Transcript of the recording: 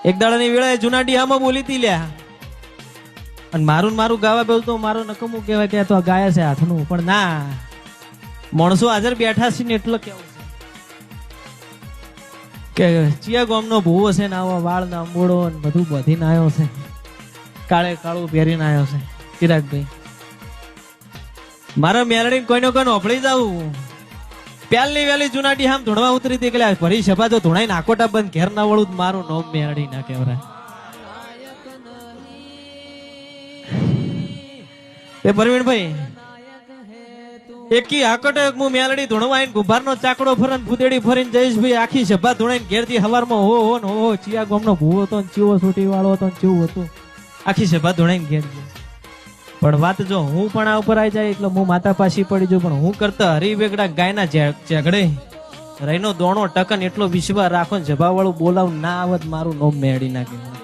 એક દાડાની વેળાએ જુનાડી આમાં બોલી તી લ્યા, અને મારું ગાવા બેવું તો મારો નકમું કહેવાય કે તો ગાયા છે હાથનું, પણ ના, માણસો હાજર બેઠા છે ને એટલો કેવું છે કે ચિયા ગામનો ભૂવો છે ને આવા વાળ ના અંબોડો ને બધું બધીને આવ્યો છે, કાળે કાળું પહેરીને આવ્યો છે. ચિરાગભાઈ, મારા મેલડી કોઈનો કોઈ ઓફળી જાવું, પ્યાલની વેલી જુનાડી આમ ધૂણવા ઉતરી હતી કે ભરી સભા તો ધૂણાઈ નાકોટા બંધ ઘેર ના વળું મારું નોમ મેલડી ના કહેવાય. એ પરવીણભાઈ એકી આકટે હું મેલડી ધૂણવા આવીને ગુભારનો ચાકડો ફરન ભૂદેડી ફરીને જઈશભાઈ આખી સભા ધૂણાઈને ઘેરથી હવારમાં હો ને હો ચિયા ગામનો ભૂવો હતો ને ચીવો છૂટી વાળો હતો ને ચીવું હતું, આખી સભા ધૂણાઈને ઘેર ગયો. પણ વાત જો હું પણ આ ઉપર આવી જાય એટલે હું માતા પાછી પડી જાઉં, પણ હું કરતા હરિવેગડા ગાયના ઝઘડે રહીનો દોણો ટકન એટલો વિશ્વાસ રાખો ને જભા વાળું બોલાવું ના આવત મારું નોમ મેળી નાખ્યું.